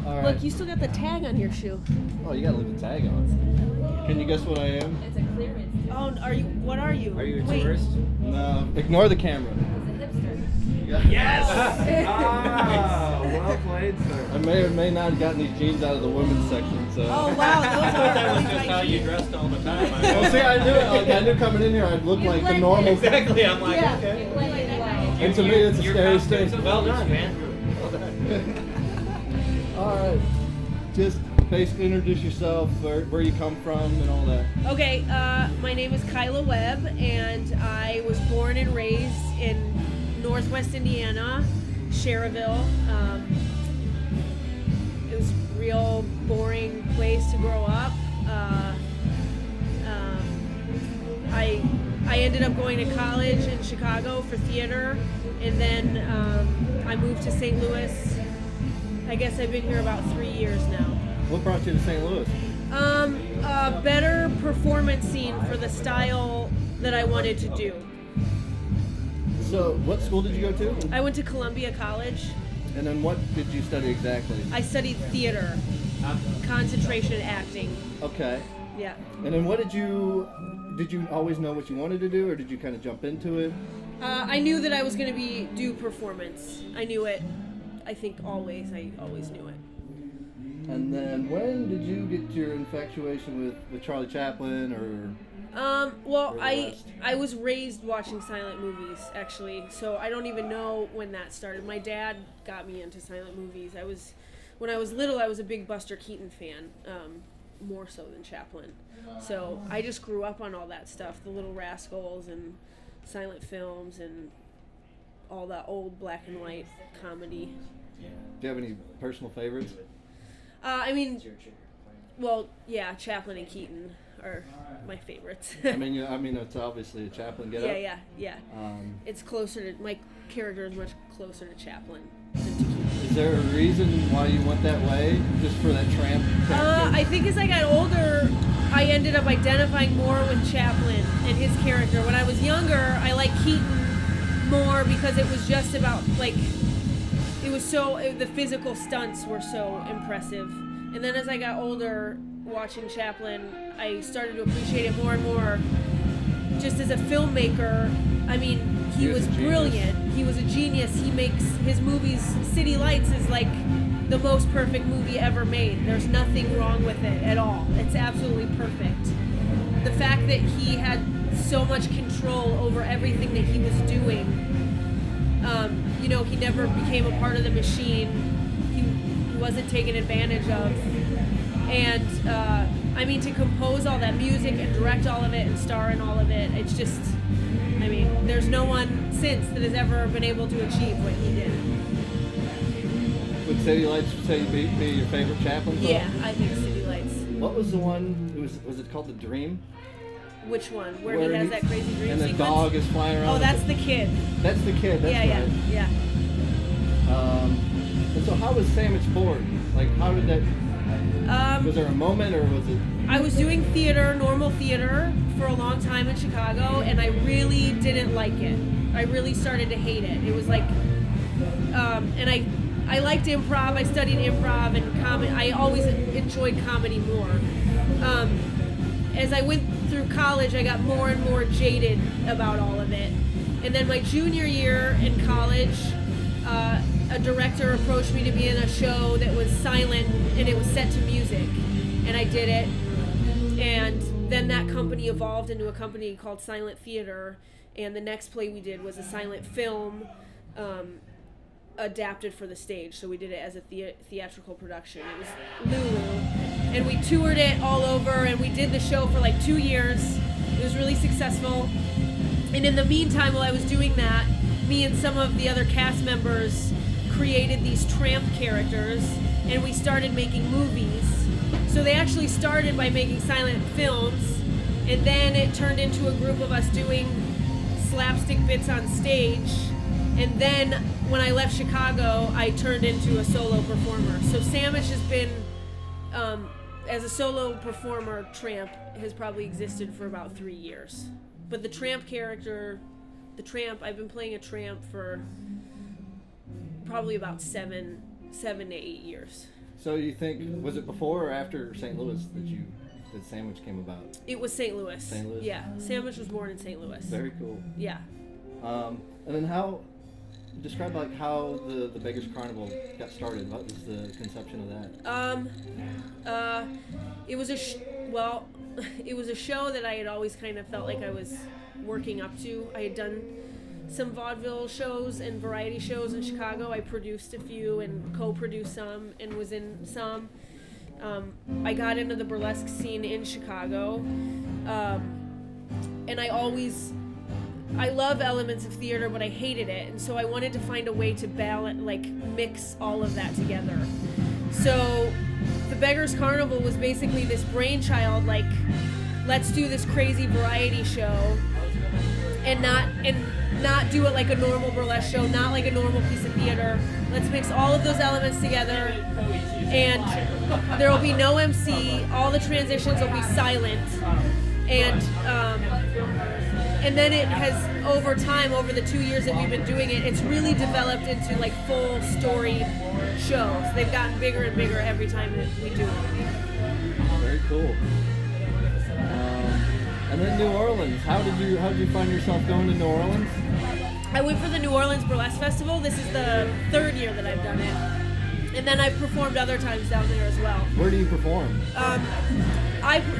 All right. Look, you still got the tag on your shoe. Oh, you gotta leave the tag on. Can you guess what I am? It's a clearance. Oh, are you? What are you? Are you a Wait. tourist? No. Ignore the camera. It's a hipster. Yes! Ah, well played, sir. I may or may not have gotten these jeans out of the women's section, so. Oh wow, those are That was really just tight how you jeans. dressed all the time. Well, see, I knew it. Like, I knew coming in here I'd look You like the blend normal. in. Exactly. I'm like, Yeah. okay. You blended well. And to me, it's a Your scary costume's thing. well done, man. All right. Just basically introduce yourself, where you come from, and all that. Okay, my name is Kyla Webb, and I was born and raised in Northwest Indiana, Cherville. It was a real boring place to grow up. I ended up going to college in Chicago for theater, and then I moved to St. Louis. I guess I've been here about 3 years now. What brought you to St. Louis? A better performance scene for the style that I wanted to do. So, what school did you go to? I went to Columbia College. And then what did you study exactly? I studied theater, concentration acting. Okay. Yeah. And then what did you always know what you wanted to do, or did you kind of jump into it? I knew that I was going to do performance. I knew it. I think always. I always knew it. And then when did you get your infatuation with Charlie Chaplin or? Well, Or the I rest. was raised watching silent movies, actually, so I don't even know when that started. My dad got me into silent movies. When I was little, I was a big Buster Keaton fan, more so than Chaplin. So I just grew up on all that stuff, the Little Rascals and silent films and all that old black and white comedy. Do you have any personal favorites? I mean, well, yeah, Chaplin and Keaton are my favorites. I mean, it's obviously a Chaplin get-up. Yeah. It's closer to, my character is much closer to Chaplin than to Keaton. Is there a reason why you went that way, just for that tramp character? I think as I got older, I ended up identifying more with Chaplin and his character. When I was younger, I liked Keaton more because it was just about, like, the physical stunts were so impressive. And then as I got older, watching Chaplin, I started to appreciate it more and more. Just as a filmmaker, I mean, he was brilliant. He was a genius. He makes his movies, City Lights is like the most perfect movie ever made. There's nothing wrong with it at all. It's absolutely perfect. The fact that he had so much control over everything that he was doing, he never became a part of the machine. He wasn't taken advantage of. And, to compose all that music and direct all of it and star in all of it, it's just, there's no one since that has ever been able to achieve what he did. Would City Lights say be your favorite Chaplin film? Yeah, I think City Lights. What was the one, was it called The Dream? Which one? Where he has that crazy dream and the sequence? dog is flying around. Oh, that's the kid. That's the kid, that's right. Yeah. And so how was Sammich born? Like, how did that, was there a moment, or was it? I was doing normal theater, for a long time in Chicago, and I really didn't like it. I really started to hate it. It was like, and I liked improv. I studied improv and comedy. I always enjoyed comedy more. As I went through college, I got more and more jaded about all of it. And then my junior year in college, a director approached me to be in a show that was silent and it was set to music, and I did it. And then that company evolved into a company called Silent Theater, and the next play we did was a silent film adapted for the stage. So we did it as a theatrical production. It was Louie, and we toured it all over, and we did the show for like 2 years. It was really successful. And in the meantime, while I was doing that, me and some of the other cast members created these tramp characters, and we started making movies. So they actually started by making silent films, and then it turned into a group of us doing slapstick bits on stage. And then when I left Chicago, I turned into a solo performer. So Sammich has been, as a solo performer, Tramp has probably existed for about 3 years. But the Tramp character, I've been playing a tramp for probably about seven 7 to 8 years. So you think, was it before or after St. Louis that Sandwich came about? It was St. Louis. St. Louis? Yeah, Sammich was born in St. Louis. Very cool. Yeah. And then describe like how the Beggar's Carnival got started. What was the conception of that? It was it was a show that I had always kind of felt like I was working up to. I had done some vaudeville shows and variety shows in Chicago. I produced a few and co-produced some and was in some. I got into the burlesque scene in Chicago, and I love elements of theater, but I hated it, and so I wanted to find a way to balance, like mix all of that together. So the Beggar's Carnival was basically this brainchild, like, let's do this crazy variety show and not do it like a normal burlesque show, not like a normal piece of theater. Let's mix all of those elements together, and there will be no MC. All the transitions will be silent, and then it has, over time, over the 2 years that we've been doing it, it's really developed into like full story shows. They've gotten bigger and bigger every time that we do it. Very cool. And then New Orleans. How did you find yourself going to New Orleans? I went for the New Orleans Burlesque Festival. This is the 3rd year that I've done it. And then I've performed other times down there as well. Where do you perform?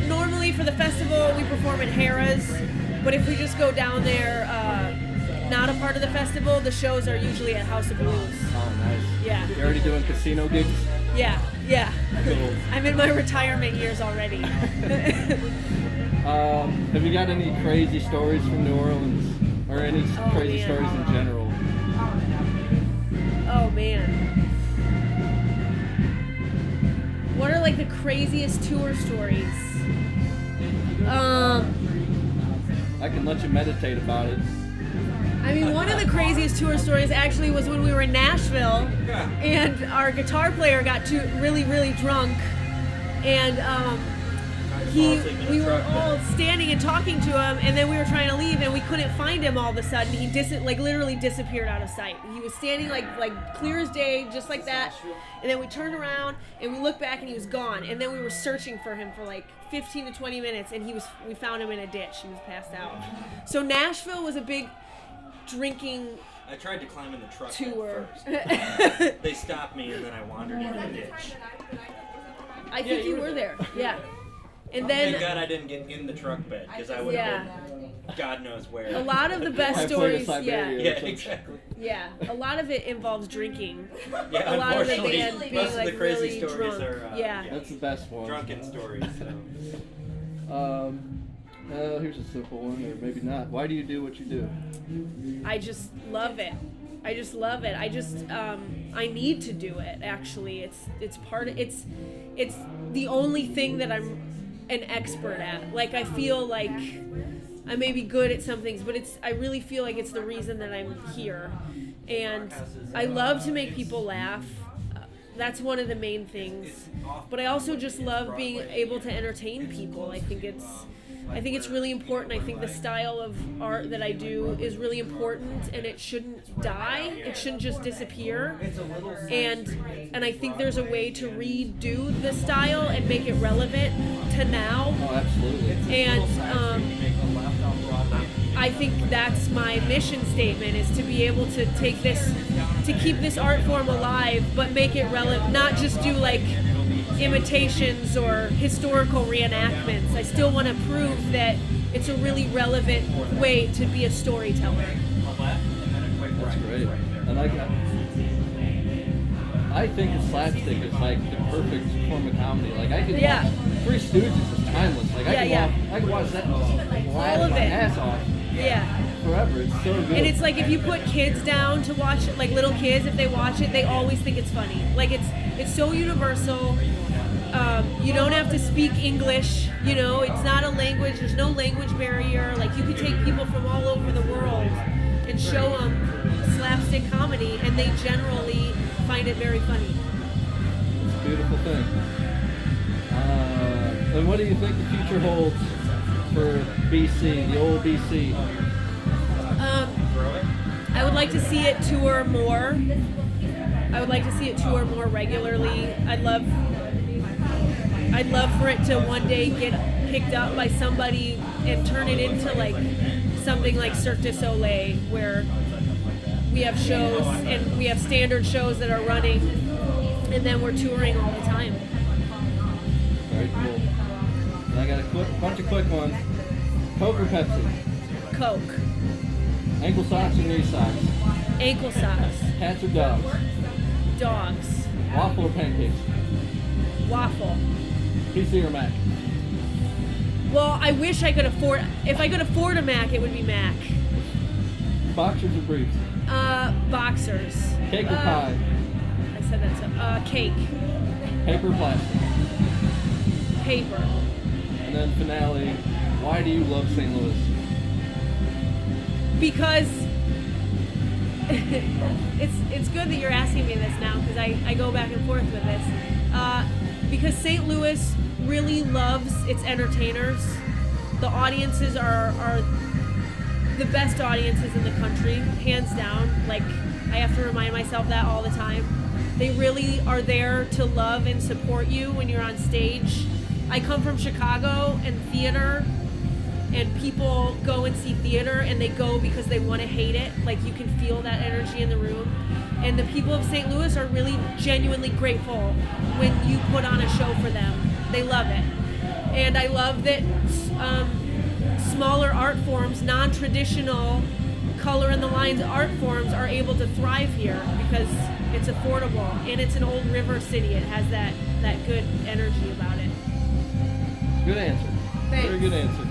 Normally for the festival we perform at Harrah's, but if we just go down there, not a part of the festival, the shows are usually at House of Blues. Oh, nice. Yeah. You're already doing casino gigs? Yeah. Cool. I'm in my retirement years already. Have you got any crazy stories from New Orleans? Or any crazy stories in general? Oh, man. What are like the craziest tour stories? I can let you meditate about it. I mean, one of the craziest tour stories actually was when we were in Nashville, and our guitar player got really, really drunk, and we were all standing and talking to him, and then we were trying to leave, and we couldn't find him all of a sudden. He literally disappeared out of sight. He was standing like clear as day, just like that, and then we turned around and we looked back and he was gone, and then we were searching for him for like 15 to 20 minutes, and we found him in a ditch. He was passed out. So Nashville was a big drinking I tried to climb in the truck tour. first. They stopped me, and then I wandered into the ditch. I think you were there. Yeah. And Thank then God I didn't get in the truck bed, because I would have been God knows where. a lot of the best I played stories, in Siberia. Yeah, exactly. yeah, a lot of it involves drinking. Yeah, A lot of the unfortunately, band being most of like the crazy really stories drunk. are Yeah. That's the best one. drunken stories. So. Here's a simple one, or maybe not. Why do you do what you do? I just love it. I need to do it. Actually, it's the only thing that I'm an expert at. Like, I feel like I may be good at some things, but I really feel like it's the reason that I'm here. And I love to make people laugh. That's one of the main things. But I also just love being able to entertain people. I think it's really important. I think the style of art that I do is really important, and it shouldn't die. It shouldn't just disappear. And I think there's a way to redo the style and make it relevant to now. Oh, absolutely. And I think that's my mission statement, is to be able to take this, to keep this art form alive, but make it relevant, not just do like imitations or historical reenactments. I still want to prove that it's a really relevant way to be a storyteller. That's great. And I think the slapstick is like the perfect form of comedy. Like, I could watch Three Stooges is timeless. Like, I could watch that and laugh All of my it. ass off Yeah. forever. It's so good. And it's like, if you put kids down to watch it, like little kids, if they watch it, they always think it's funny. Like, it's so universal. You don't have to speak English, you know, it's not a language, there's no language barrier. Like, you could take people from all over the world and show them slapstick comedy, and they generally find it very funny. It's a beautiful thing. And what do you think the future holds for BC, the old BC? I would like to see it tour more. I would like to see it tour more regularly. I'd love for it to one day get picked up by somebody and turn it into like something like Cirque du Soleil, where we have shows and we have standard shows that are running, and then we're touring all the time. Very cool. And I got a bunch of quick ones. Coke or Pepsi? Coke. Ankle socks or knee socks? Ankle socks. Cats or dogs? Dogs. Waffle or pancakes? Waffle. PC or Mac? Well, I wish I could afford. If I could afford a Mac, it would be Mac. Boxers or briefs? Boxers. Cake or pie? I said that so. Cake. Paper or plastic? Paper. And then finale, why do you love St. Louis? Because it's good that you're asking me this now, because I go back and forth with this. Because St. Louis really loves its entertainers. The audiences are the best audiences in the country, hands down. Like, I have to remind myself that all the time. They really are there to love and support you when you're on stage. I come from Chicago and theater, and people go and see theater and they go because they want to hate it. Like, you can feel that energy in the room. And the people of St. Louis are really genuinely grateful when you put on a show for them. They love it. And I love that smaller art forms, non-traditional color in the lines art forms are able to thrive here because it's affordable and it's an old river city. It has that good energy about it. Good answer. Thanks. Very good answer.